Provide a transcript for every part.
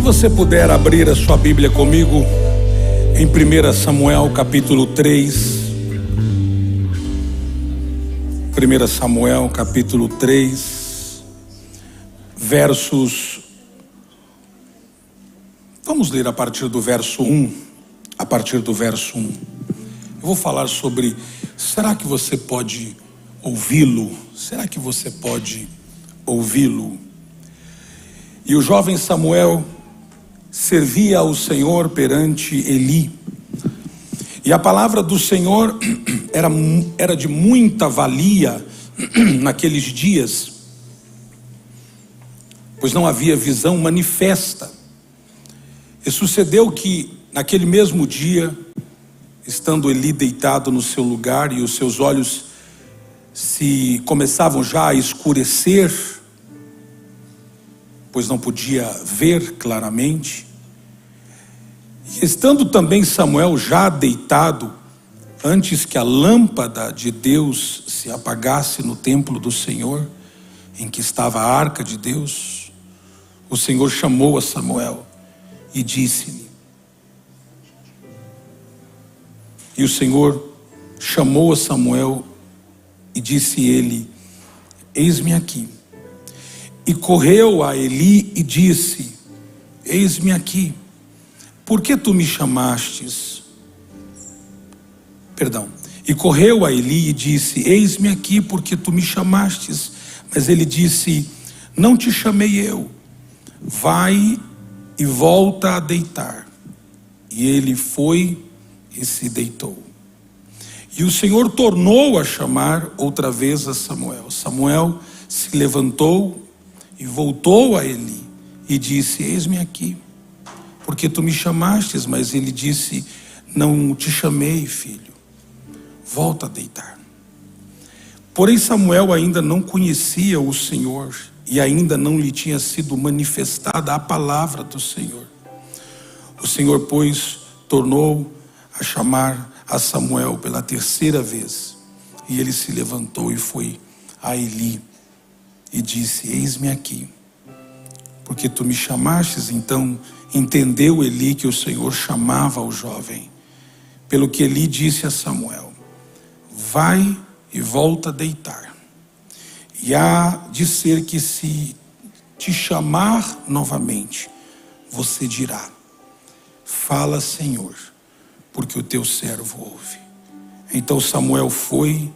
você puder abrir a sua Bíblia comigo em 1 Samuel capítulo 3. 1 Samuel capítulo 3, versos... Vamos ler a partir do verso 1. A partir do verso 1. Eu vou falar sobre, será que você pode ouvi-lo? Será que você pode ouvi-lo? E o jovem Samuel servia ao Senhor perante Eli. E a palavra do Senhor era de muita valia naqueles dias, pois não havia visão manifesta. E sucedeu que naquele mesmo dia, estando Eli deitado no seu lugar e os seus olhos se começavam já a escurecer, pois não podia ver claramente, e estando também Samuel já deitado, antes que a lâmpada de Deus se apagasse no templo do Senhor, em que estava a arca de Deus, o Senhor chamou a Samuel e disse-lhe, e o Senhor chamou a Samuel e disse ele, eis-me aqui. E correu a Eli e disse, eis-me aqui, por que tu me chamastes? E correu a Eli e disse, eis-me aqui, porque tu me chamastes. Mas ele disse, não te chamei eu, vai e volta a deitar. E ele foi e se deitou. E o Senhor tornou a chamar outra vez a Samuel. Samuel se levantou e voltou a Eli e disse, eis-me aqui, porque tu me chamastes. Mas ele disse, não te chamei, filho, volta a deitar. Porém Samuel ainda não conhecia o Senhor e ainda não lhe tinha sido manifestada a palavra do Senhor. O Senhor, pois, tornou a chamar a Samuel pela terceira vez, e ele se levantou e foi a Eli e disse, eis-me aqui, porque tu me chamastes. Então entendeu Eli que o Senhor chamava o jovem, pelo que Eli disse a Samuel, vai e volta a deitar, e há de ser que se te chamar novamente, você dirá, fala, Senhor, porque o teu servo ouve. Então Samuel foi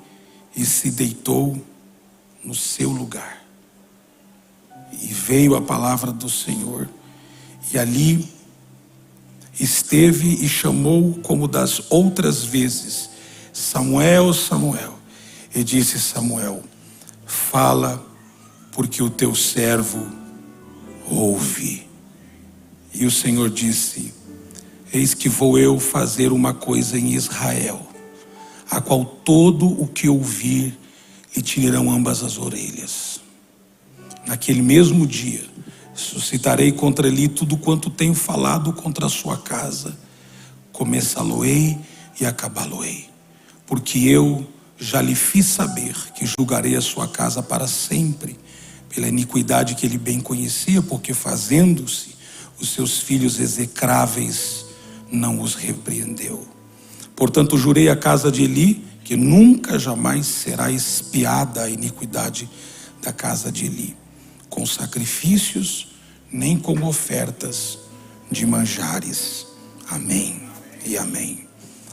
e se deitou no seu lugar. E veio a palavra do Senhor, e ali esteve e chamou como das outras vezes, Samuel, Samuel. E disse Samuel, fala, porque o teu servo ouve. E o Senhor disse, eis que vou eu fazer uma coisa em Israel, a qual todo o que ouvir lhe tirarão ambas as orelhas. Naquele mesmo dia, suscitarei contra ele tudo quanto tenho falado contra a sua casa. Começá-lo-ei e acabá-lo-ei. Porque eu já lhe fiz saber que julgarei a sua casa para sempre, pela iniquidade que ele bem conhecia, porque fazendo-se os seus filhos execráveis, não os repreendeu. Portanto, jurei à casa de Eli, que nunca jamais será expiada a iniquidade da casa de Eli, com sacrifícios, nem com ofertas de manjares. Amém e amém.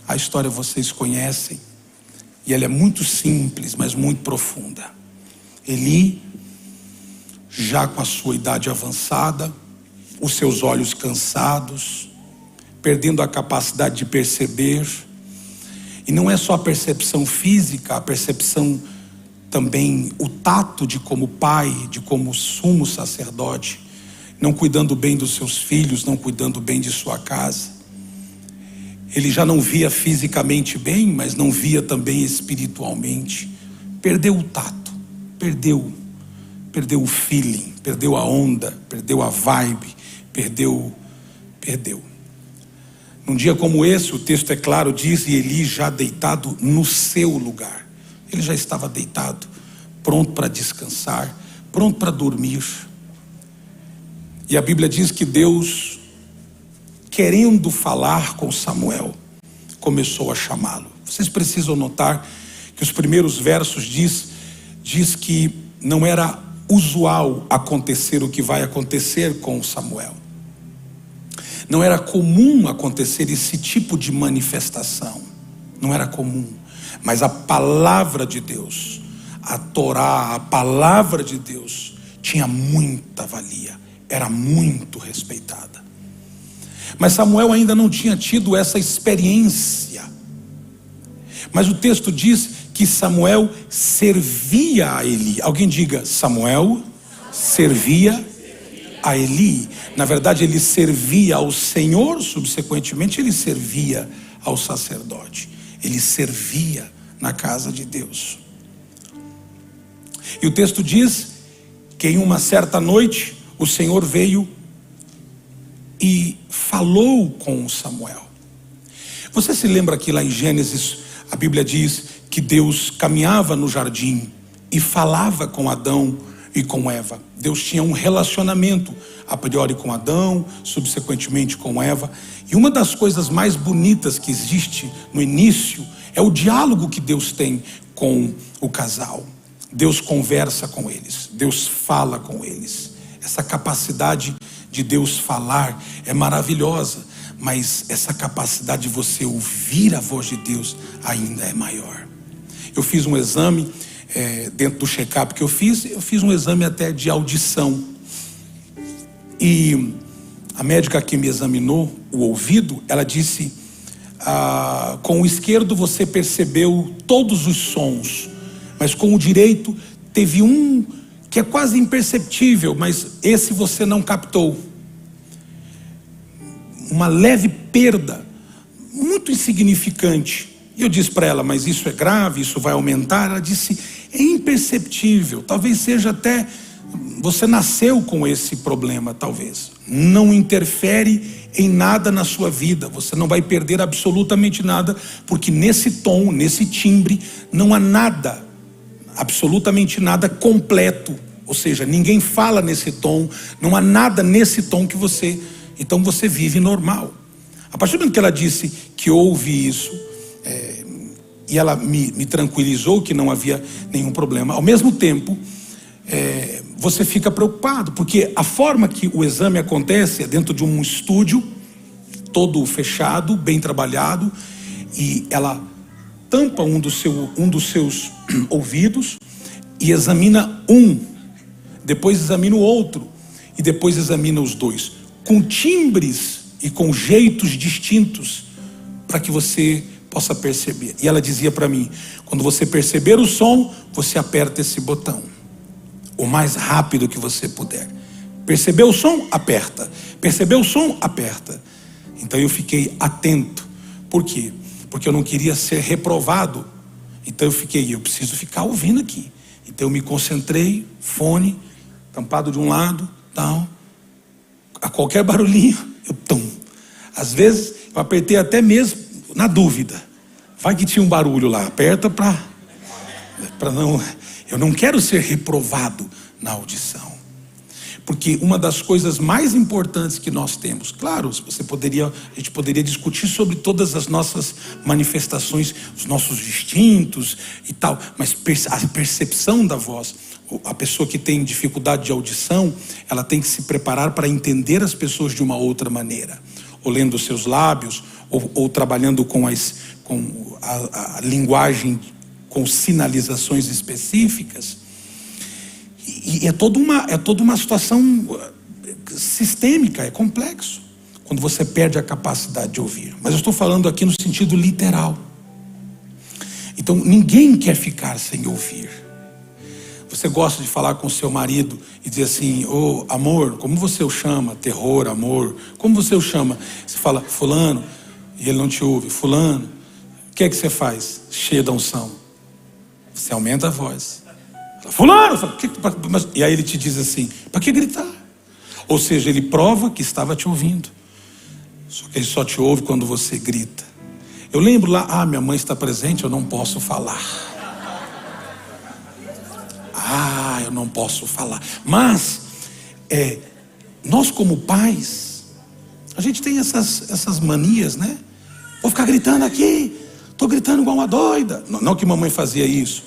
A história vocês conhecem, e ela é muito simples, mas muito profunda. Eli, já com a sua idade avançada, os seus olhos cansados, perdendo a capacidade de perceber, e não é só a percepção física, a percepção também, o tato de como pai, de como sumo sacerdote, não cuidando bem dos seus filhos, não cuidando bem de sua casa. Ele já não via fisicamente bem, mas não via também espiritualmente. Perdeu o tato, perdeu o feeling, perdeu a onda, perdeu a vibe, perdeu. Num dia como esse, o texto é claro, diz, e Eli já deitado no seu lugar. Ele já estava deitado, pronto para descansar, pronto para dormir. E a Bíblia diz que Deus, querendo falar com Samuel, começou a chamá-lo. Vocês precisam notar que os primeiros versos diz que não era usual acontecer o que vai acontecer com Samuel. Não era comum acontecer esse tipo de manifestação. Não era comum. Mas a palavra de Deus, a Torá, a palavra de Deus, tinha muita valia. Era muito respeitada. Mas Samuel ainda não tinha tido essa experiência. Mas o texto diz que Samuel servia a Eli. Alguém diga: Samuel servia a Eli. Na verdade, ele servia ao Senhor, subsequentemente ele servia ao sacerdote. Ele servia na casa de Deus. E o texto diz que em uma certa noite o Senhor veio e falou com Samuel. Você se lembra que lá em Gênesis a Bíblia diz que Deus caminhava no jardim e falava com Adão e com Eva. Deus tinha um relacionamento a priori com Adão, subsequentemente com Eva. E uma das coisas mais bonitas que existe no início é o diálogo que Deus tem com o casal. Deus conversa com eles, Deus fala com eles. Essa capacidade de Deus falar é maravilhosa, mas essa capacidade de você ouvir a voz de Deus ainda é maior. Eu fiz um exame, dentro do check-up que eu fiz um exame até de audição. E a médica que me examinou o ouvido, ela disse: com o esquerdo você percebeu todos os sons, mas com o direito teve um que é quase imperceptível, mas esse você não captou. Uma leve perda, muito insignificante. E eu disse para ela: mas isso é grave, isso vai aumentar? Ela disse: é imperceptível, talvez seja até, você nasceu com esse problema, talvez. Não interfere em nada na sua vida, você não vai perder absolutamente nada, porque nesse tom, nesse timbre, não há nada, absolutamente nada completo. Ou seja, ninguém fala nesse tom, não há nada nesse tom que você... Então você vive normal. A partir do momento que ela disse que houve isso, e ela me tranquilizou que não havia nenhum problema, ao mesmo tempo, você fica preocupado, porque a forma que o exame acontece é dentro de um estúdio, todo fechado, bem trabalhado, e ela tampa um dos seus ouvidos e examina depois examina o outro, e depois examina os dois, com timbres e com jeitos distintos, para que você possa perceber. E ela dizia para mim: quando você perceber o som, você aperta esse botão o mais rápido que você puder. Percebeu o som? Aperta. Percebeu o som? Aperta. Então eu fiquei atento. Por quê? Porque eu não queria ser reprovado. Então eu preciso ficar ouvindo aqui. Então eu me concentrei, fone tampado de um lado, tal. A qualquer barulhinho, às vezes eu apertei até mesmo na dúvida. Vai que tinha um barulho lá, aperta para não... Eu não quero ser reprovado na audição. Porque uma das coisas mais importantes que nós temos, claro, a gente poderia discutir sobre todas as nossas manifestações, os nossos instintos e tal, mas a percepção da voz, a pessoa que tem dificuldade de audição, ela tem que se preparar para entender as pessoas de uma outra maneira, ou lendo os seus lábios, ou trabalhando com a linguagem, com sinalizações específicas. E é toda uma situação sistêmica, é complexo, quando você perde a capacidade de ouvir. Mas eu estou falando aqui no sentido literal. Então ninguém quer ficar sem ouvir. Você gosta de falar com seu marido e dizer assim: ô amor, como você o chama? Terror, amor, como você o chama? Você fala fulano, e ele não te ouve. Fulano, o que é que você faz? Cheio da unção. Você aumenta a voz. Fulano, e aí ele te diz assim: para que gritar? Ou seja, ele prova que estava te ouvindo, só que ele só te ouve quando você grita. Eu lembro lá, minha mãe está presente, eu não posso falar. Eu não posso falar. Mas Nós como pais, a gente tem essas manias, né? Vou ficar gritando aqui, estou gritando igual uma doida. Não que mamãe fazia isso,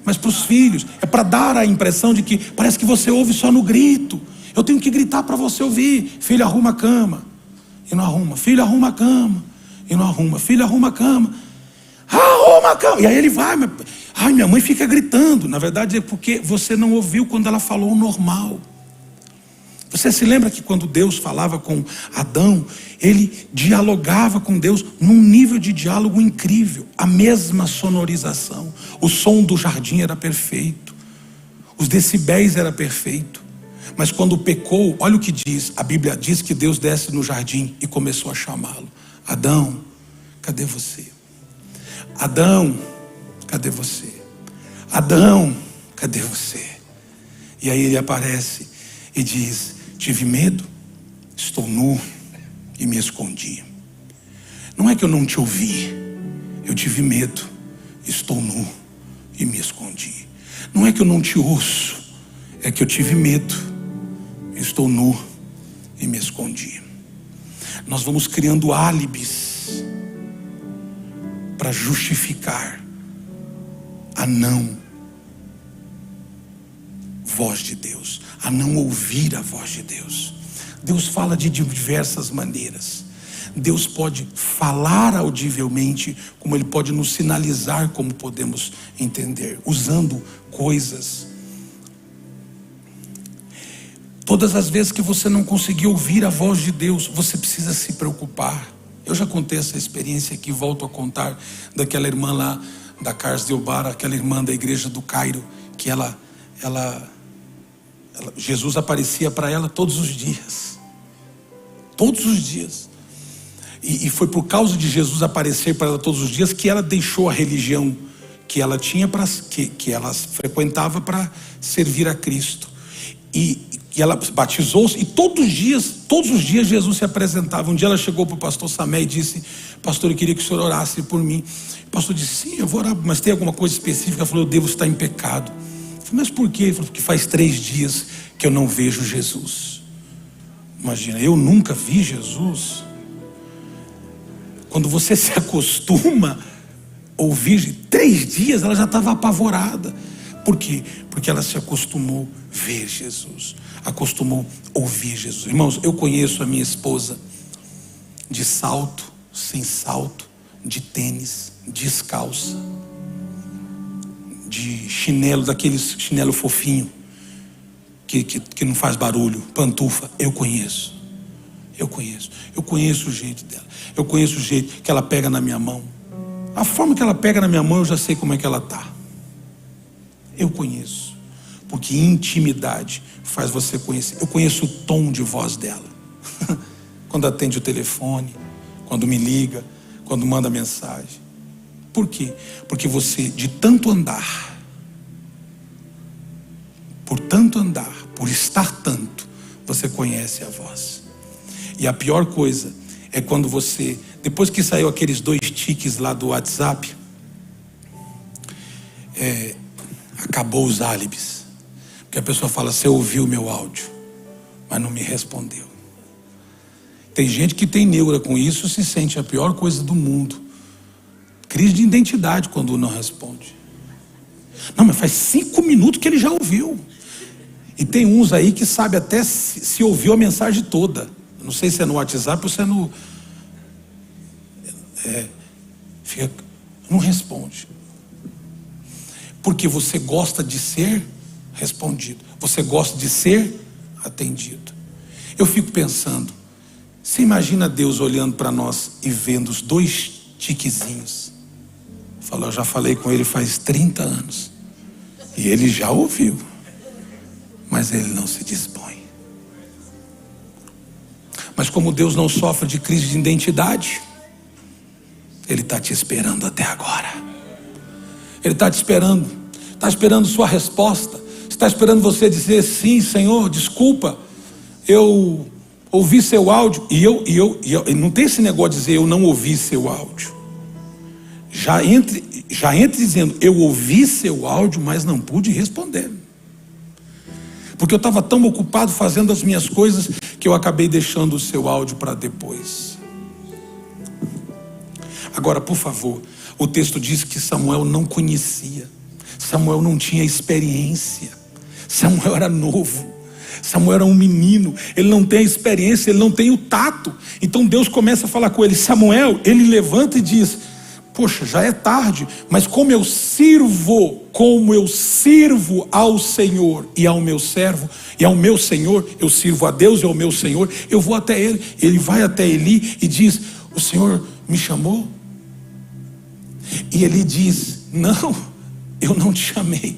mas para os filhos, é para dar a impressão de que parece que você ouve só no grito. Eu tenho que gritar para você ouvir. Filho, arruma a cama. E não arruma. Filho, arruma a cama. E não arruma. Filho, arruma a cama. Arruma a cama. E aí ele vai. Ai, minha mãe fica gritando. Na verdade é porque você não ouviu quando ela falou o normal. Você se lembra que quando Deus falava com Adão, ele dialogava com Deus num nível de diálogo incrível. A mesma sonorização. O som do jardim era perfeito. Os decibéis era perfeito. Mas quando pecou, olha o que diz. A Bíblia diz que Deus desce no jardim e começou a chamá-lo. Adão, cadê você? Adão, cadê você? Adão, cadê você? E aí ele aparece e diz: tive medo, estou nu e me escondi. Não é que eu não te ouvi, eu tive medo, estou nu e me escondi. Não é que eu não te ouço, é que eu tive medo, estou nu e me escondi. Nós vamos criando álibis para justificar a não voz de Deus, a não ouvir a voz de Deus. Deus fala de diversas maneiras. Deus pode falar audivelmente, como Ele pode nos sinalizar como podemos entender, usando coisas. Todas as vezes que você não conseguir ouvir a voz de Deus, você precisa se preocupar. Eu já contei essa experiência aqui, volto a contar, daquela irmã lá da Cars de Obara, aquela irmã da igreja do Cairo, que Jesus aparecia para ela todos os dias. Todos os dias. E foi por causa de Jesus aparecer para ela todos os dias que ela deixou a religião que ela tinha, que ela frequentava, para servir a Cristo. E ela batizou-se, e todos os dias Jesus se apresentava. Um dia ela chegou para o pastor Samé e disse: pastor, eu queria que o senhor orasse por mim. O pastor disse: sim, eu vou orar, mas tem alguma coisa específica? Ela falou: eu devo estar em pecado. Eu falei: mas por quê? Ele falou: porque faz 3 dias que eu não vejo Jesus. Imagina, eu nunca vi Jesus. Quando você se acostuma a ouvir 3 dias, ela já estava apavorada. Por quê? Porque ela se acostumou a ver Jesus, acostumou a ouvir Jesus. Irmãos, eu conheço a minha esposa de salto, sem salto, de tênis, descalça, de chinelo, daqueles chinelo fofinho, que não faz barulho, pantufa. Eu conheço o jeito dela, eu conheço o jeito que ela pega na minha mão. A forma que ela pega na minha mão, eu já sei como é que ela está. Eu conheço, porque intimidade faz você conhecer. Eu conheço o tom de voz dela, quando atende o telefone, quando me liga, quando manda mensagem. Por quê? Porque você, de tanto andar, por estar tanto, você conhece a voz. E a pior coisa é quando você, depois que saiu aqueles 2 tiques lá do WhatsApp, acabou os álibis. Porque a pessoa fala: você ouviu o meu áudio, mas não me respondeu. Tem gente que tem neura com isso, se sente a pior coisa do mundo. Crise de identidade quando não responde. Não, mas faz 5 minutos que ele já ouviu. E tem uns aí que sabe até se ouviu a mensagem toda. Não sei se é no WhatsApp ou se é no... não responde. Porque você gosta de ser respondido. Você gosta de ser atendido. Eu fico pensando, você imagina Deus olhando para nós e vendo os 2 tiquezinhos. Falou: eu já falei com ele faz 30 anos. E ele já ouviu. Mas ele não se dispõe. Mas como Deus não sofre de crise de identidade, Ele está te esperando até agora. Ele está te esperando. Está esperando sua resposta. Está esperando você dizer: sim, Senhor, desculpa, eu ouvi seu áudio. E eu não tem esse negócio de dizer: eu não ouvi seu áudio. Já entre dizendo: eu ouvi seu áudio, mas não pude responder. porque eu estava tão ocupado fazendo as minhas coisas que eu acabei deixando o seu áudio para depois. Agora, por favor, o texto diz que Samuel não conhecia, Samuel não tinha experiência, Samuel era novo, Samuel era um menino, ele não tem a experiência, ele não tem o tato. Então Deus começa a falar com ele. Samuel, ele levanta e diz: poxa, já é tarde, mas como eu sirvo ao Senhor e ao meu servo, e ao meu Senhor, eu sirvo a Deus e ao meu Senhor, eu vou até ele. Ele vai até Eli e diz: o Senhor me chamou? E Eli diz: não, eu não te chamei,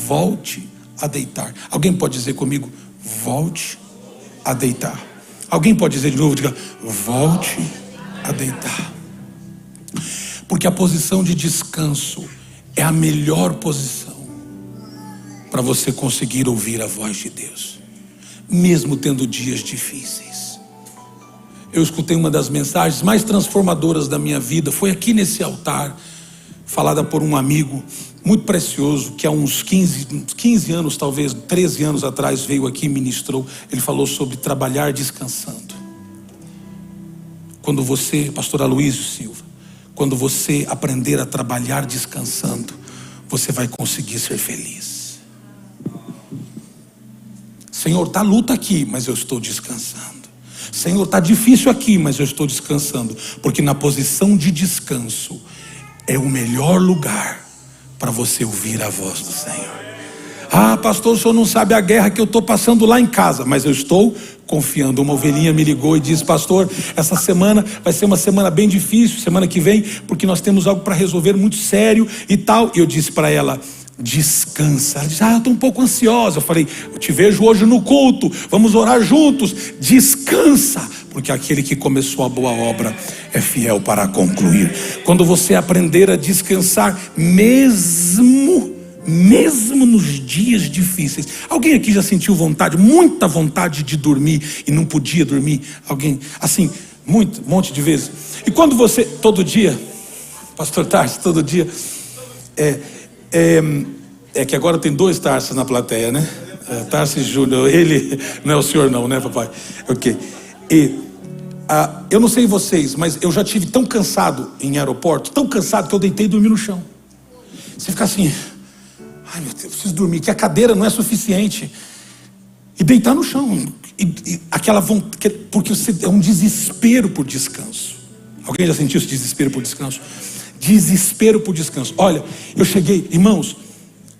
volte a deitar. Alguém pode dizer comigo: volte a deitar? Alguém pode dizer de novo? Diga: volte a deitar. Porque a posição de descanso é a melhor posição para você conseguir ouvir a voz de Deus, mesmo tendo dias difíceis. Eu escutei uma das mensagens mais transformadoras da minha vida, foi aqui nesse altar, falada por um amigo muito precioso, que há uns 15 anos, talvez 13 anos atrás, veio aqui e ministrou. Ele falou sobre trabalhar descansando. Quando você, pastor Aloysio Silva, quando você aprender a trabalhar descansando, você vai conseguir ser feliz. Senhor, está luta aqui, mas eu estou descansando. Senhor, está difícil aqui, mas eu estou descansando. Porque na posição de descanso é o melhor lugar para você ouvir a voz do Senhor. Ah, pastor, o senhor não sabe a guerra que eu estou passando lá em casa, mas eu estou confiando. Uma ovelhinha me ligou e disse: pastor, essa semana vai ser uma semana bem difícil, semana que vem, porque nós temos algo para resolver muito sério e tal. E eu disse para ela: descansa. Ela disse: eu estou um pouco ansiosa. Eu falei: eu te vejo hoje no culto, vamos orar juntos. Descansa, porque aquele que começou a boa obra é fiel para concluir. Quando você aprender a descansar, mesmo nos dias difíceis. Alguém aqui já sentiu vontade, muita vontade de dormir e não podia dormir? Alguém assim, um monte de vezes. E quando você, todo dia, pastor Tarso, todo dia, é que agora tem 2 Tarsos na plateia, né? Tarso e Júnior. Ele não é o senhor não, né, papai? Ok. Eu não sei vocês, mas eu já tive tão cansado em aeroporto, tão cansado que eu deitei e dormi no chão. Você fica assim: ai meu Deus, eu preciso dormir, que a cadeira não é suficiente. E deitar no chão. E aquela vontade, porque é um desespero por descanso. Alguém já sentiu esse desespero por descanso? Desespero por descanso. Olha, eu cheguei, irmãos,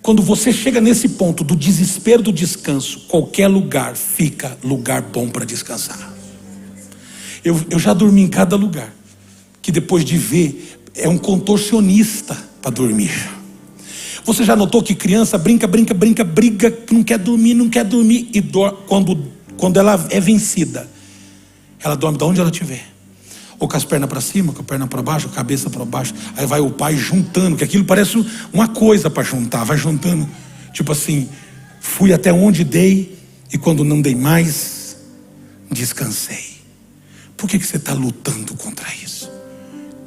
quando você chega nesse ponto do desespero do descanso, qualquer lugar fica lugar bom para descansar. Eu já dormi em cada lugar, que depois de ver, é um contorcionista para dormir. Você já notou que criança briga, não quer dormir, e quando ela é vencida, ela dorme de onde ela estiver, ou com as pernas para cima, com a perna para baixo, com a cabeça para baixo. Aí vai o pai juntando, que aquilo parece uma coisa para juntar, vai juntando, tipo assim: fui até onde dei, e quando não dei mais, descansei. Por que você está lutando contra isso?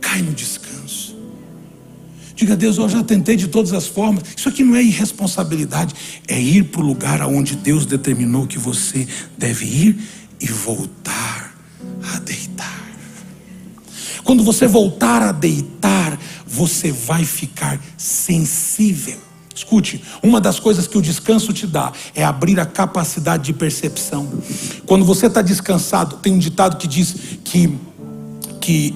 Cai no descanso. Diga: Deus, eu já tentei de todas as formas. Isso aqui não é irresponsabilidade, é ir para o lugar aonde Deus determinou que você deve ir e voltar a deitar. Quando você voltar a deitar, você vai ficar sensível. Escute, uma das coisas que o descanso te dá é abrir a capacidade de percepção. Quando você está descansado, tem um ditado que diz que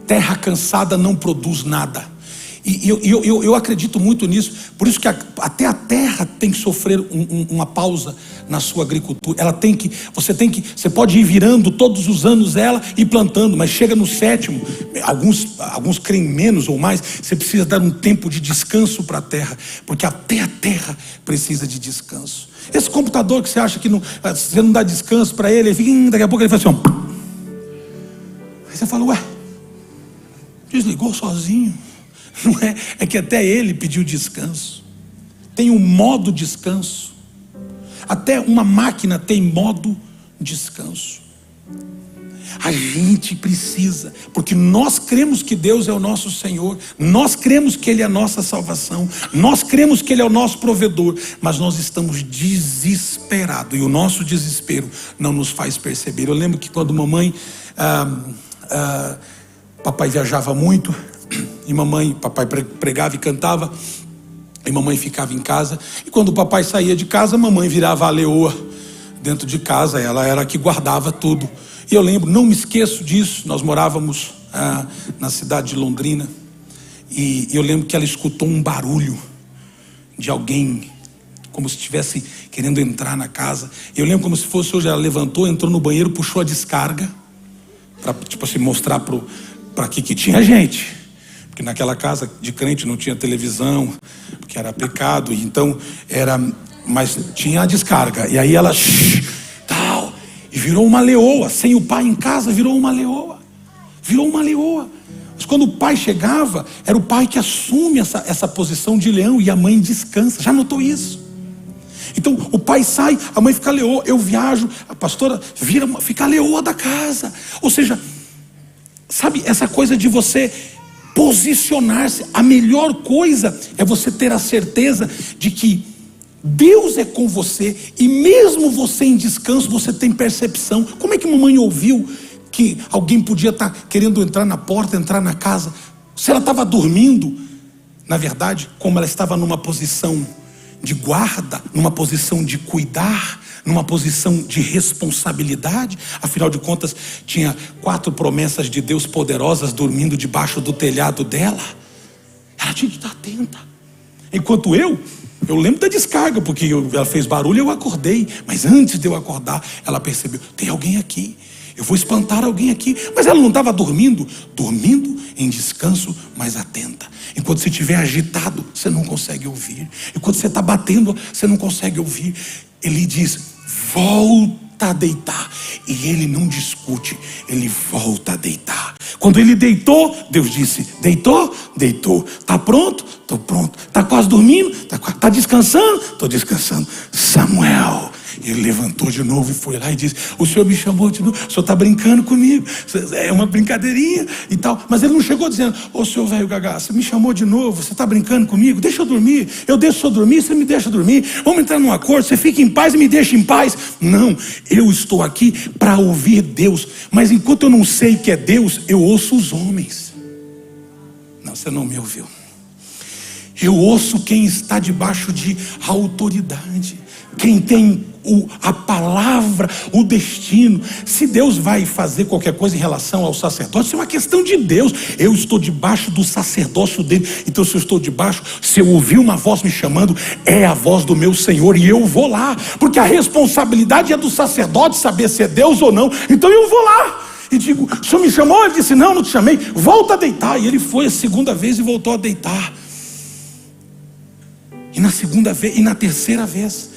terra cansada não produz nada. E eu acredito muito nisso. Por isso que até a terra tem que sofrer uma pausa na sua agricultura. Você pode ir virando todos os anos ela e plantando, mas chega no 7º, alguns creem menos ou mais, você precisa dar um tempo de descanso para a terra, porque até a terra precisa de descanso. Esse computador que você acha que você não dá descanso para ele fica, daqui a pouco ele faz assim, aí você fala: ué, desligou sozinho. Não é que até ele pediu descanso. Tem um modo descanso. Até uma máquina tem modo descanso. A gente precisa, porque nós cremos que Deus é o nosso Senhor, nós cremos que Ele é a nossa salvação, nós cremos que Ele é o nosso provedor, mas nós estamos desesperados, e o nosso desespero não nos faz perceber. Eu lembro que quando mamãe, papai viajava muito, e papai pregava e cantava, e mamãe ficava em casa, e quando o papai saía de casa, mamãe virava a leoa dentro de casa, ela era a que guardava tudo. E eu lembro, não me esqueço disso, nós morávamos na cidade de Londrina, e eu lembro que ela escutou um barulho de alguém, como se estivesse querendo entrar na casa. Eu lembro como se fosse hoje, ela levantou, entrou no banheiro, puxou a descarga, para tipo assim, mostrar para que tinha gente, porque naquela casa de crente não tinha televisão, porque era pecado, então mas tinha a descarga, e aí ela tal, e virou uma leoa, sem o pai em casa, virou uma leoa. Mas quando o pai chegava, era o pai que assume essa posição de leão, e a mãe descansa. Já notou isso? Então o pai sai, a mãe fica leoa, eu viajo, a pastora fica a leoa da casa. Ou seja, sabe, essa coisa de você posicionar-se, a melhor coisa é você ter a certeza de que Deus é com você, e mesmo você em descanso, você tem percepção. Como é que mamãe ouviu que alguém podia estar querendo entrar na porta, entrar na casa? Se ela estava dormindo, na verdade, como ela estava numa posição de guarda, numa posição de cuidar, numa posição de responsabilidade, afinal de contas, tinha 4 promessas de Deus poderosas dormindo debaixo do telhado dela. Ela tinha que estar atenta. Enquanto eu lembro da descarga, porque ela fez barulho e eu acordei. Mas antes de eu acordar, ela percebeu, tem alguém aqui, eu vou espantar alguém aqui. Mas ela não estava dormindo em descanso, mas atenta. Enquanto você estiver agitado, você não consegue ouvir. Enquanto você está batendo, você não consegue ouvir. Ele diz, volta a deitar. E ele não discute, ele volta a deitar. Quando ele deitou, Deus disse, deitou? Deitou. Está pronto? Estou pronto. Está quase dormindo? Está descansando? Estou descansando. Samuel. Ele levantou de novo e foi lá e disse, o senhor me chamou de novo, o senhor está brincando comigo, é uma brincadeirinha e tal. Mas ele não chegou dizendo, ô senhor velho gagá, você me chamou de novo, você está brincando comigo, deixa eu dormir, eu deixo o senhor dormir, você me deixa dormir, vamos entrar num acordo, você fica em paz e me deixa em paz. Não, eu estou aqui para ouvir Deus, mas enquanto eu não sei que é Deus, eu ouço os homens. Não, você não me ouviu. Eu ouço quem está debaixo de autoridade, quem tem a palavra, o destino. Se Deus vai fazer qualquer coisa em relação ao sacerdócio, isso é uma questão de Deus. Eu estou debaixo do sacerdócio dele. Então se eu estou debaixo, se eu ouvir uma voz me chamando, é a voz do meu Senhor, e eu vou lá, porque a responsabilidade é do sacerdote saber se é Deus ou não. Então eu vou lá e digo, o senhor me chamou? Ele disse, não te chamei, volta a deitar. E ele foi a segunda vez e voltou a deitar. E na segunda vez, e na terceira vez,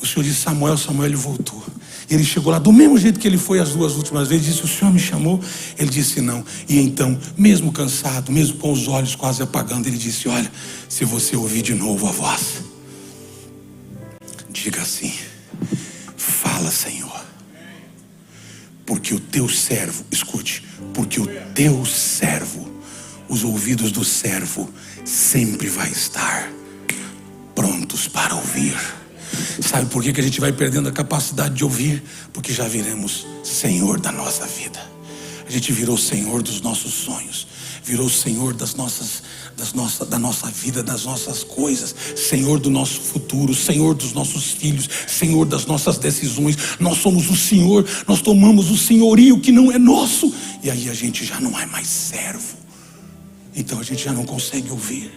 o Senhor disse, Samuel, ele voltou. Ele chegou lá do mesmo jeito que ele foi as 2 últimas vezes, disse, o Senhor me chamou? Ele disse, não. E então, mesmo cansado, mesmo com os olhos quase apagando, ele disse, olha, se você ouvir de novo a voz, diga assim, fala, Senhor, porque o teu servo, escute, porque o teu servo, os ouvidos do servo sempre vai estar prontos para ouvir. Sabe por que a gente vai perdendo a capacidade de ouvir? Porque já viremos Senhor da nossa vida. A gente virou Senhor dos nossos sonhos, virou Senhor da nossa vida, das nossas coisas, Senhor do nosso futuro, Senhor dos nossos filhos, Senhor das nossas decisões. Nós somos o Senhor, nós tomamos o senhorio que não é nosso, e aí a gente já não é mais servo. Então a gente já não consegue ouvir.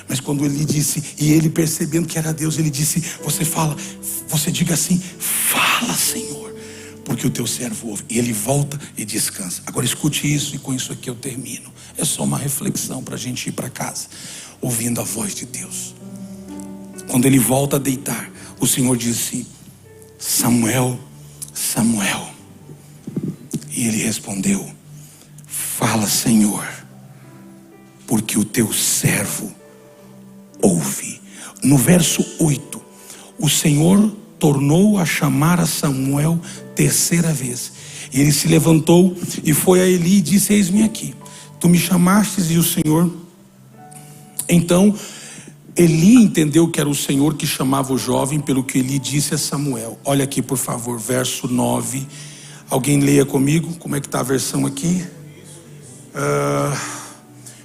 Mas quando ele disse, e ele percebendo que era Deus, ele disse, você diga assim, fala, Senhor, porque o teu servo ouve. E ele volta e descansa. Agora escute isso, e com isso aqui eu termino. É só uma reflexão para a gente ir para casa, ouvindo a voz de Deus. Quando ele volta a deitar, o Senhor disse, Samuel, Samuel. E ele respondeu, fala, Senhor, porque o teu servo ouve. No verso 8, o Senhor tornou a chamar a Samuel terceira vez. E ele se levantou e foi a Eli e disse: eis-me aqui, tu me chamastes e o Senhor... Então Eli entendeu que era o Senhor que chamava o jovem, pelo que Eli disse a Samuel. Olha aqui, por favor, verso 9. Alguém leia comigo, como é que está a versão aqui?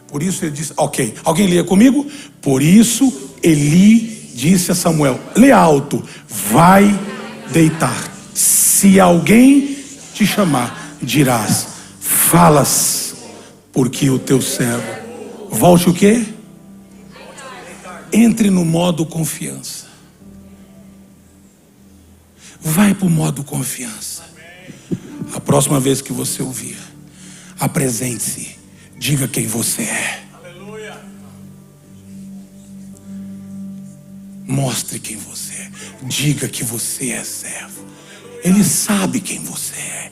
Por isso ele disse, ok, alguém leia comigo? Por isso Eli disse a Samuel, lê alto: vai deitar. Se alguém te chamar, dirás: falas, porque o teu servo... Volte o quê? Entre no modo confiança. Vai para o modo confiança. A próxima vez que você ouvir, apresente-se, diga quem você é. Mostre quem você é. Diga que você é servo. Ele sabe quem você é.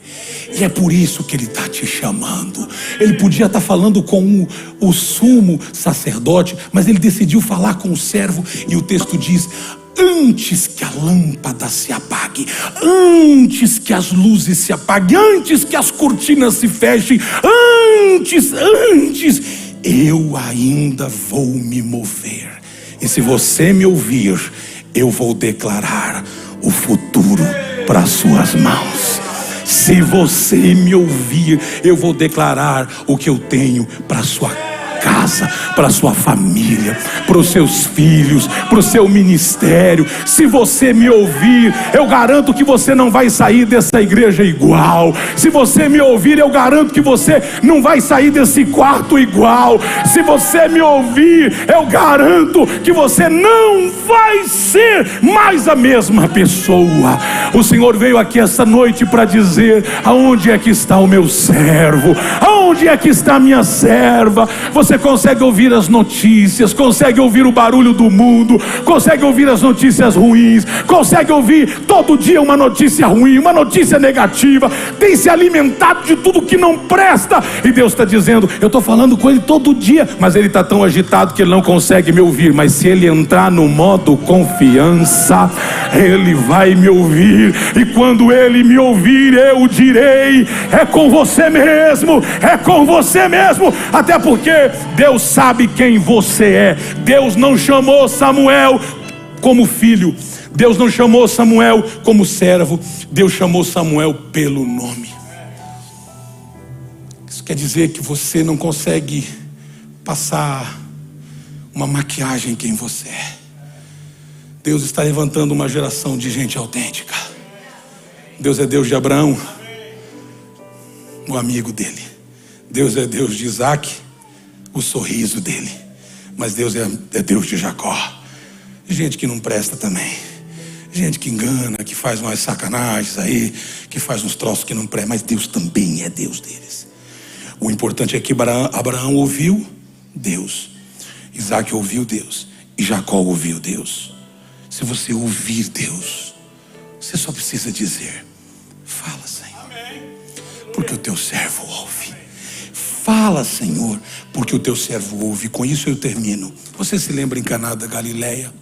E é por isso que ele está te chamando. Ele podia estar falando com o sumo sacerdote, mas ele decidiu falar com o servo. E o texto diz: antes que a lâmpada se apague, antes que as luzes se apaguem, antes que as cortinas se fechem, antes, eu ainda vou me mover. E se você me ouvir, eu vou declarar o futuro para as suas mãos. Se você me ouvir, eu vou declarar o que eu tenho para a sua casa, para a sua família, para os seus filhos, para o seu ministério. Se você me ouvir, eu garanto que você não vai sair dessa igreja igual. Se você me ouvir, eu garanto que você não vai sair desse quarto igual. Se você me ouvir, eu garanto que você não vai ser mais a mesma pessoa. O Senhor veio aqui essa noite para dizer: aonde é que está o meu servo? Aonde é que está a minha serva? Você consegue ouvir as notícias, consegue ouvir o barulho do mundo, consegue ouvir as notícias ruins, consegue ouvir todo dia uma notícia ruim, uma notícia negativa, tem se alimentado de tudo que não presta, e Deus está dizendo: eu estou falando com ele todo dia, mas ele está tão agitado que ele não consegue me ouvir. Mas se ele entrar no modo confiança, ele vai me ouvir, e quando ele me ouvir, eu direi: é com você mesmo, é com você mesmo. Até porque Deus sabe quem você é. Deus não chamou Samuel como filho, Deus não chamou Samuel como servo, Deus chamou Samuel pelo nome. Isso quer dizer que você não consegue passar uma maquiagem em quem você é. Deus está levantando uma geração de gente autêntica. Deus é Deus de Abraão, o amigo dele. Deus é Deus de Isaac, o sorriso dele. Mas Deus é Deus de Jacó. Gente que não presta também, gente que engana, que faz umas sacanagens aí, que faz uns troços que não prestam. Mas Deus também é Deus deles. O importante é que Abraão ouviu Deus, Isaac ouviu Deus e Jacó ouviu Deus. Se você ouvir Deus, você só precisa dizer: fala, Senhor, porque o teu servo ouve. Fala, Senhor, porque o teu servo ouve. Com isso eu termino. Você se lembra em Caná da Galileia,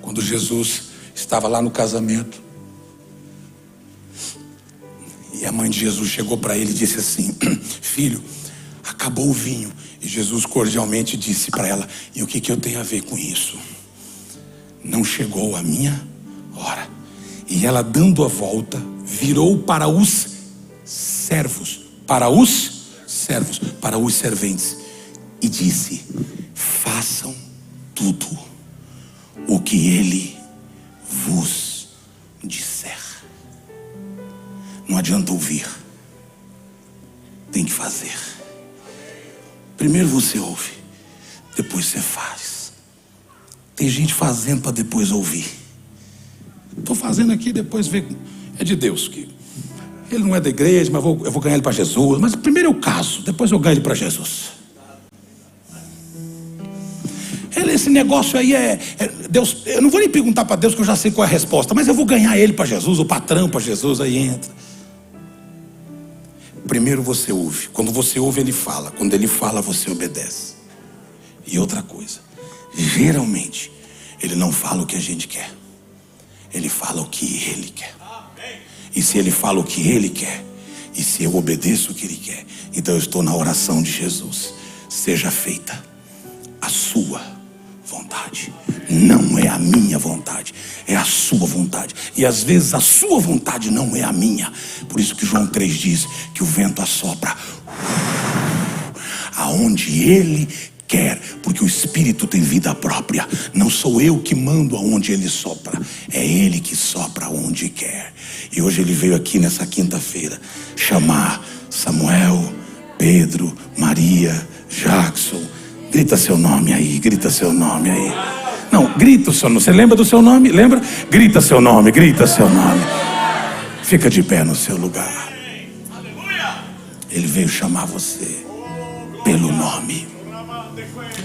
quando Jesus estava lá no casamento, e a mãe de Jesus chegou para ele e disse assim: filho, acabou o vinho. E Jesus cordialmente disse para ela: e o que eu tenho a ver com isso? Não chegou a minha hora. E ela, dando a volta, virou para os servos, para os serventes, e disse: façam tudo o que ele vos disser. Não adianta ouvir, tem que fazer. Primeiro você ouve, depois você faz. Tem gente fazendo para depois ouvir. Estou fazendo aqui, depois vê. É de Deus que ele não é da igreja, mas eu vou ganhar ele para Jesus. Mas primeiro eu caso, depois eu ganho ele para Jesus. Esse negócio aí é Deus. Eu não vou nem perguntar para Deus, que eu já sei qual é a resposta, mas eu vou ganhar ele para Jesus, o patrão para Jesus. Aí entra. Primeiro você ouve. Quando você ouve, ele fala. Quando ele fala, você obedece. E outra coisa, geralmente ele não fala o que a gente quer, Ele fala o que Ele quer. E se Ele fala o que Ele quer, e se eu obedeço o que Ele quer, então eu estou na oração de Jesus: seja feita a sua vontade. Não é a minha vontade, é a sua vontade. E às vezes a sua vontade não é a minha. Por isso que João 3 diz que o vento assopra aonde Ele quer, porque o Espírito tem vida própria. Não sou eu que mando aonde Ele sopra, é Ele que sopra onde quer. E hoje Ele veio aqui nessa quinta-feira chamar Samuel, Pedro, Maria, Jackson. Grita seu nome aí, grita seu nome aí. Não, grita o seu nome. Você lembra do seu nome? Lembra? Grita seu nome, grita seu nome. Fica de pé no seu lugar. Ele veio chamar você pelo nome.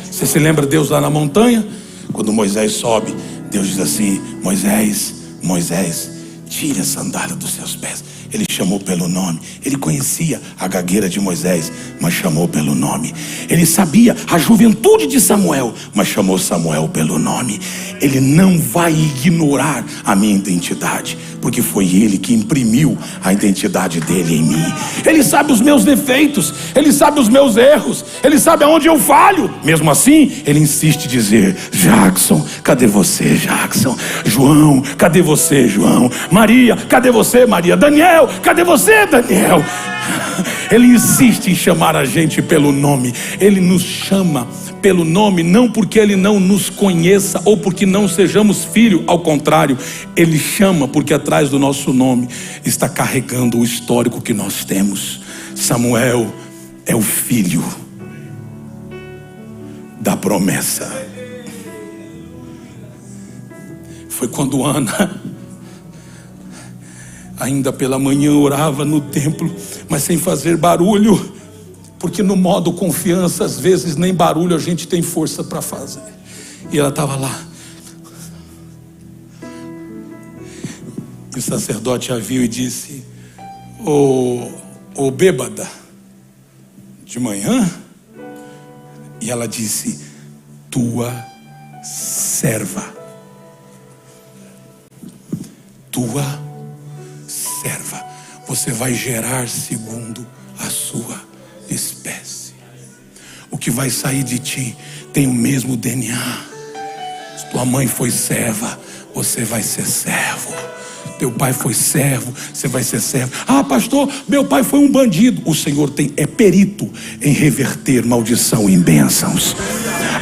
Você se lembra de Deus lá na montanha? Quando Moisés sobe, Deus diz assim: Moisés, Moisés, tire a sandália dos seus pés. Ele chamou pelo nome. Ele conhecia a gagueira de Moisés, mas chamou pelo nome. Ele sabia a juventude de Samuel, mas chamou Samuel pelo nome. Ele não vai ignorar a minha identidade, porque foi Ele que imprimiu a identidade dele em mim. Ele sabe os meus defeitos, Ele sabe os meus erros, Ele sabe aonde eu falho. Mesmo assim, Ele insiste em dizer: Jackson, cadê você, Jackson? João, cadê você, João? Maria, cadê você, Maria? Daniel, cadê você, Daniel? Ele insiste em chamar a gente pelo nome. Ele nos chama pelo nome, não porque Ele não nos conheça ou porque não sejamos filhos. Ao contrário, Ele chama porque atrás do nosso nome está carregando o histórico que nós temos. Samuel é o filho da promessa. Foi quando Ana, ainda pela manhã, orava no templo, mas sem fazer barulho, porque no modo confiança, às vezes nem barulho a gente tem força para fazer. E ela estava lá. E o sacerdote a viu e disse: ô bêbada, de manhã? E ela disse: tua serva. Tua serva. Você vai gerar segundo a sua espécie. O que vai sair de ti tem o mesmo DNA. Se tua mãe foi serva, você vai ser servo. Teu pai foi servo, você vai ser servo. Ah, pastor, meu pai foi um bandido. O Senhor é perito em reverter maldição em bênçãos.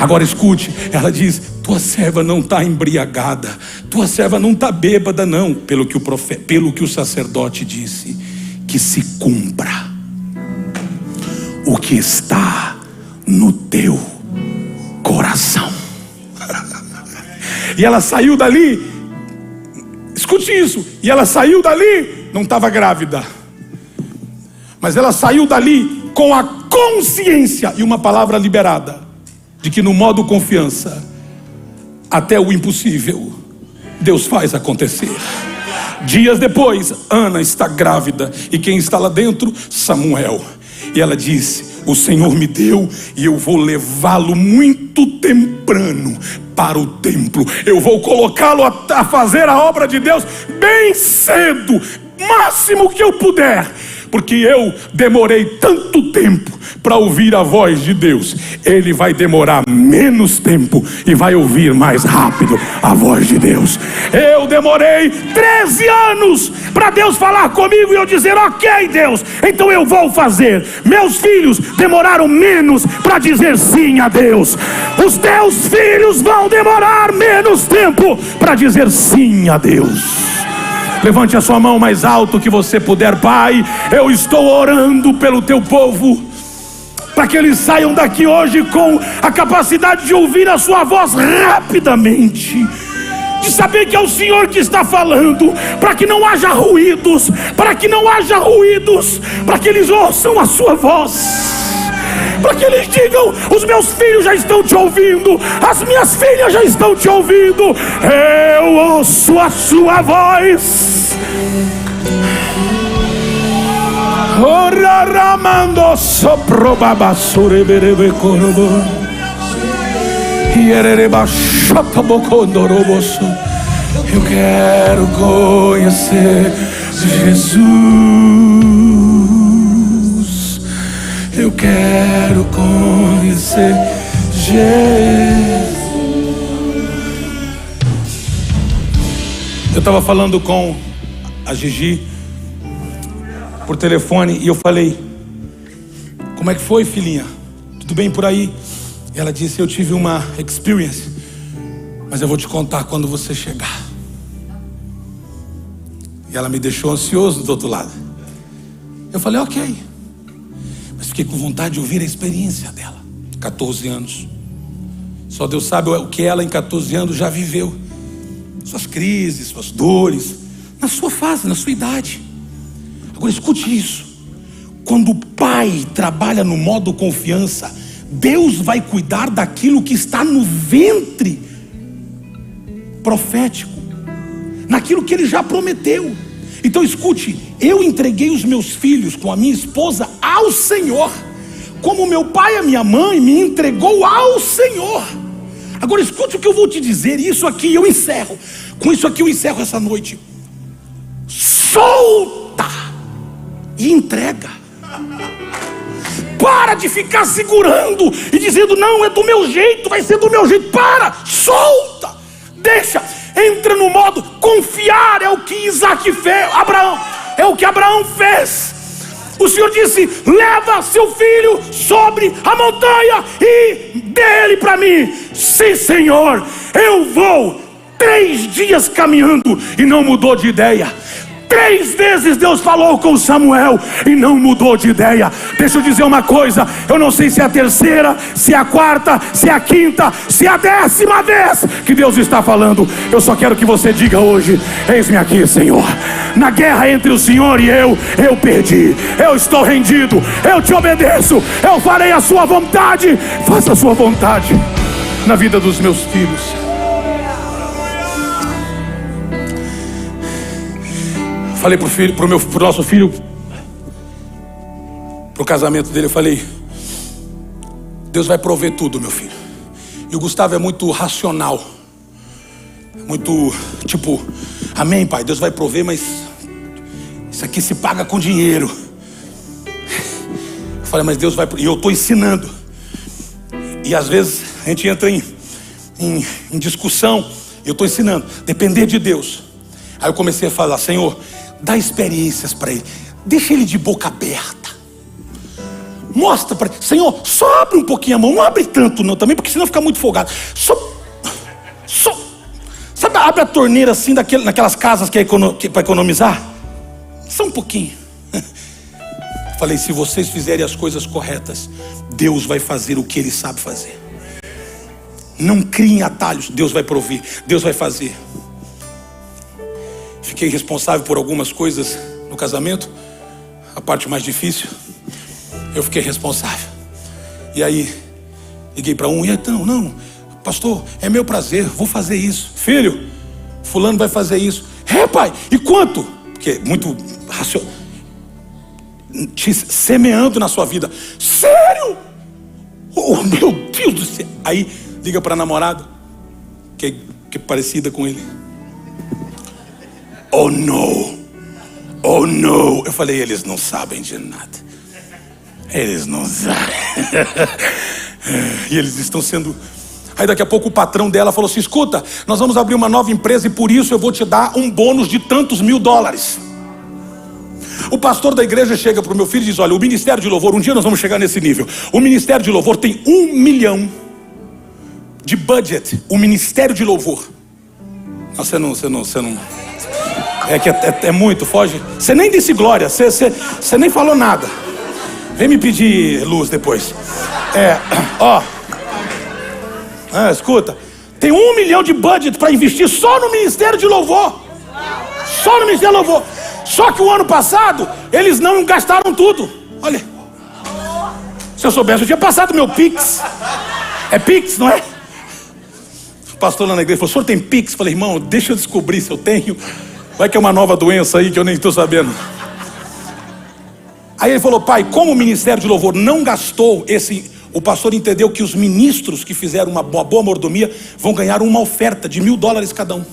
Agora escute, ela diz: tua serva não está embriagada, tua serva não está bêbada, não. Pelo que o sacerdote disse, que se cumpra o que está no teu coração. E ela saiu dali, escute isso, e ela saiu dali, não estava grávida, mas ela saiu dali com a consciência e uma palavra liberada, de que no modo confiança, até o impossível Deus faz acontecer. Dias depois, Ana está grávida, e quem está lá dentro? Samuel. E ela disse: o Senhor me deu, e eu vou levá-lo muito temprano para o templo. Eu vou colocá-lo a fazer a obra de Deus bem cedo, máximo que eu puder, porque eu demorei tanto tempo para ouvir a voz de Deus. Ele vai demorar menos tempo e vai ouvir mais rápido a voz de Deus. Eu demorei 13 anos para Deus falar comigo e eu dizer: ok, Deus, então eu vou fazer. Meus filhos demoraram menos para dizer sim a Deus. Os teus filhos vão demorar menos tempo para dizer sim a Deus. Levante a sua mão mais alto que você puder. Pai, eu estou orando pelo teu povo, para que eles saiam daqui hoje com a capacidade de ouvir a sua voz rapidamente, de saber que é o Senhor que está falando, para que não haja ruídos, para que eles ouçam a sua voz, para que eles digam: os meus filhos já estão te ouvindo, as minhas filhas já estão te ouvindo, eu ouço a sua voz. Ramando sopro babasure berebe corobo. Hiereba shatabokondo roboso. Eu quero conhecer Jesus. Eu quero conhecer Jesus. Eu estava falando com a Gigi por telefone e eu falei: como é que foi, filhinha? Tudo bem por aí? E ela disse: eu tive uma experience, mas eu vou te contar quando você chegar. E ela me deixou ansioso do outro lado. Eu falei: ok. Mas fiquei com vontade de ouvir a experiência dela. 14 anos. Só Deus sabe o que ela em 14 anos já viveu. Suas crises, suas dores, na sua fase, na sua idade. Agora escute isso. Quando o pai trabalha no modo confiança, Deus vai cuidar daquilo que está no ventre profético, naquilo que Ele já prometeu. Então escute, eu entreguei os meus filhos com a minha esposa ao Senhor, como meu pai e a minha mãe me entregou ao Senhor. Agora escute o que eu vou te dizer, e isso aqui eu encerro. Com isso aqui eu encerro essa noite. Solta e entrega. Para de ficar segurando e dizendo: não, é do meu jeito, vai ser do meu jeito. Para, solta, deixa, entra no modo confiar. É o que Isaac fez, Abraão, é o que Abraão fez. O Senhor disse: leva seu filho sobre a montanha e dê ele para mim. Sim, Senhor, eu vou. 3 dias caminhando e não mudou de ideia. 3 vezes Deus falou com Samuel e não mudou de ideia. Deixa eu dizer uma coisa, eu não sei se é a 3ª, se é a 4ª, se é a 5ª, se é a 10ª vez que Deus está falando. Eu só quero que você diga hoje: eis-me aqui, Senhor. Na guerra entre o Senhor e eu perdi. Eu estou rendido, eu te obedeço, eu farei a sua vontade. Faça a sua vontade na vida dos meus filhos. Falei pro nosso filho, pro casamento dele, eu falei: Deus vai prover tudo, meu filho. E o Gustavo é muito racional, muito tipo: amém, pai, Deus vai prover, mas isso aqui se paga com dinheiro. Eu falei: mas Deus vai, e eu estou ensinando. E às vezes a gente entra em discussão, eu estou ensinando, depender de Deus. Aí eu comecei a falar: Senhor, dá experiências para ele, deixa ele de boca aberta, mostra para ele. Senhor, só abre um pouquinho a mão, não abre tanto não também, porque senão fica muito folgado. Sabe, abre a torneira assim naquelas casas que é para economizar, só um pouquinho. Falei: se vocês fizerem as coisas corretas, Deus vai fazer o que Ele sabe fazer. Não criem atalhos, Deus vai prover, Deus vai fazer. Fiquei responsável por algumas coisas no casamento, a parte mais difícil, eu fiquei responsável. E aí, liguei para um: e então, não, pastor, é meu prazer, vou fazer isso. Filho, fulano vai fazer isso. É, pai, e quanto? Porque muito racional, te semeando na sua vida. Sério? Oh, meu Deus do céu. Aí, liga para a namorada, que é parecida com ele. Oh no, oh no. Eu falei: eles não sabem de nada. Eles não sabem. E eles estão sendo... Aí daqui a pouco o patrão dela falou assim: escuta, nós vamos abrir uma nova empresa e por isso eu vou te dar um bônus de tantos $1000. O pastor da igreja chega para o meu filho e diz: olha, o ministério de louvor, um dia nós vamos chegar nesse nível. O ministério de louvor tem 1 milhão de budget. O ministério de louvor. Não, você não... É que é muito, foge. Você nem disse glória, você nem falou nada. Vem me pedir luz depois. Escuta, tem 1 milhão de budget para investir só no ministério de louvor. Só no ministério de louvor. Só que o ano passado eles não gastaram tudo. Olha, se eu soubesse, eu tinha passado meu Pix. É Pix, não é? O pastor lá na igreja falou: o senhor tem Pix? Eu falei: irmão, deixa eu descobrir se eu tenho. Vai que é uma nova doença aí que eu nem estou sabendo. Aí ele falou: pai, como o ministério de louvor não gastou o pastor entendeu que os ministros que fizeram uma boa mordomia vão ganhar uma oferta de $1000 cada um.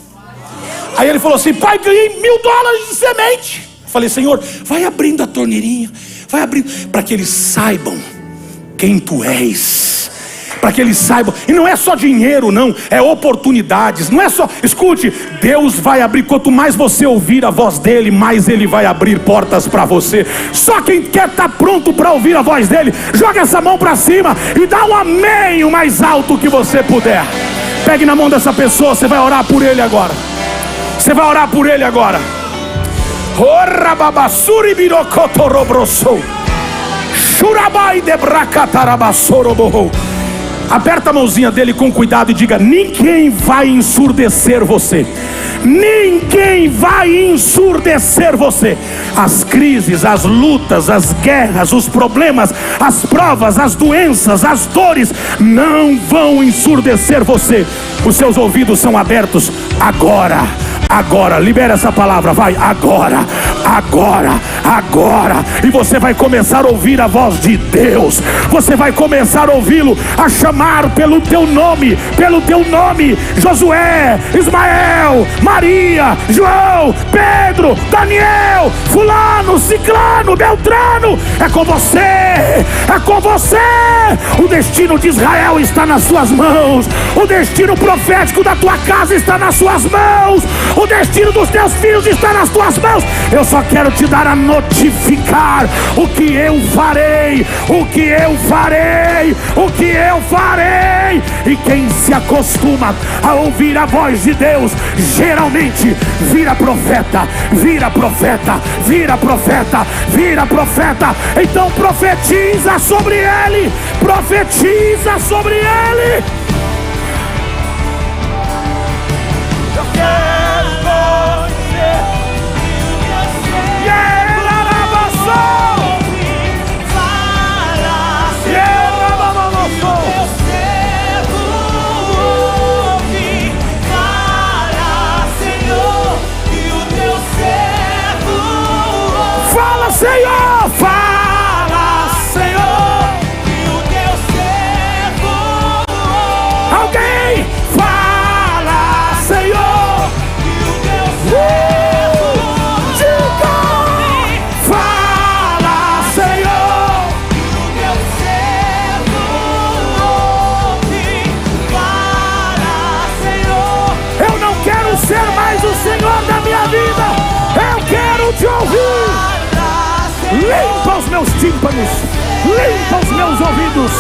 Aí ele falou assim: pai, ganhei $1.000 de semente. Eu falei: Senhor, vai abrindo a torneirinha, vai abrindo, para que eles saibam quem tu és, para que eles saibam. E não é só dinheiro, não, é oportunidades. Não é só, escute, Deus vai abrir. Quanto mais você ouvir a voz dele, mais ele vai abrir portas para você. Só quem quer estar pronto para ouvir a voz dele, joga essa mão para cima e dá um amém o mais alto que você puder. Pegue na mão dessa pessoa, você vai orar por ele agora. Você vai orar por ele agora. Aperta a mãozinha dele com cuidado e diga: ninguém vai ensurdecer você. Ninguém vai ensurdecer você. As crises, as lutas, as guerras, os problemas, as provas, as doenças, as dores não vão ensurdecer você. Os seus ouvidos são abertos agora. Agora, libera essa palavra, vai, agora, agora, agora. E você vai começar a ouvir a voz de Deus. Você vai começar a ouvi-lo, a chamar pelo teu nome, pelo teu nome. Josué, Ismael, Maria, João, Pedro, Daniel, fulano, ciclano, beltrano. É com você, é com você. O destino de Israel está nas suas mãos. O destino profético da tua casa está nas suas mãos. O destino dos teus filhos está nas tuas mãos. Eu só quero te dar a notificar o que eu farei, o que eu farei, o que eu farei. E quem se acostuma a ouvir a voz de Deus, geralmente vira profeta, vira profeta, vira profeta, vira profeta. Então profetiza sobre ele, profetiza sobre ele. Eu quero Senhor, fala, Senhor, e o teu servo. Alguém fala, Senhor, e o teu servo. Diga, fala, Senhor, e o teu servo ouve. Fala, Senhor. Eu não quero ser mais o Senhor da minha vida. Eu quero te ouvir. Limpa os meus tímpanos, limpa os meus ouvidos.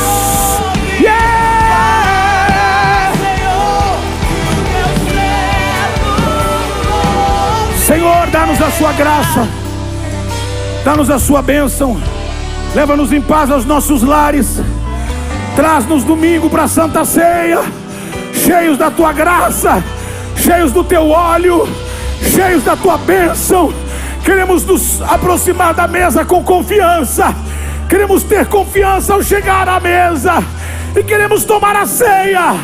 Senhor, dá-nos a sua graça, dá-nos a sua bênção. Leva-nos em paz aos nossos lares. Traz-nos domingo para a Santa Ceia, cheios da tua graça, cheios do teu óleo, cheios da tua bênção. Queremos nos aproximar da mesa com confiança. Queremos ter confiança ao chegar à mesa. E queremos tomar a ceia.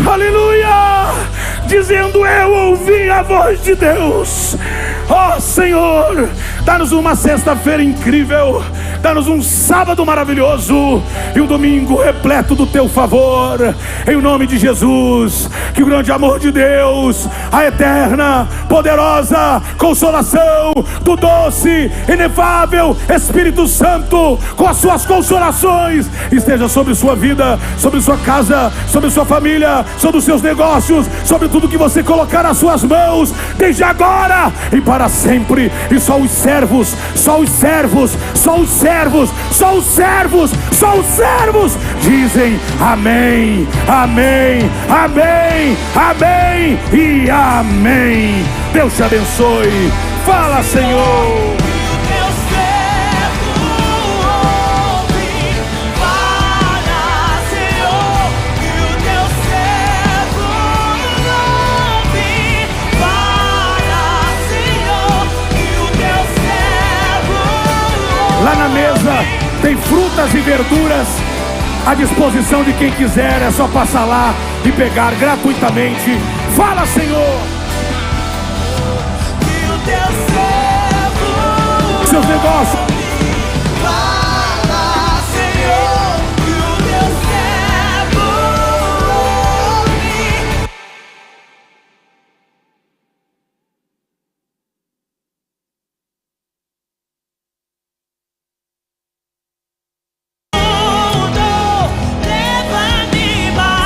Aleluia. Dizendo: eu ouvi a voz de Deus. Ó Senhor, dá-nos uma sexta-feira incrível. Dá-nos um sábado maravilhoso e um domingo repleto do teu favor. Em nome de Jesus, que o grande amor de Deus, a eterna, poderosa consolação do doce, inefável Espírito Santo, com as suas consolações, esteja sobre sua vida, sobre sua casa, sobre sua família, sobre os seus negócios, sobre tudo que você colocar nas suas mãos, desde agora e para sempre. E só os servos, só os servos, só os servos, só os servos, só os servos dizem amém, amém, amém, amém e amém. Deus te abençoe. Fala, Senhor. Lá na mesa tem frutas e verduras à disposição de quem quiser. É só passar lá e pegar gratuitamente. Fala, Senhor. E o teu servo. Seus negócios.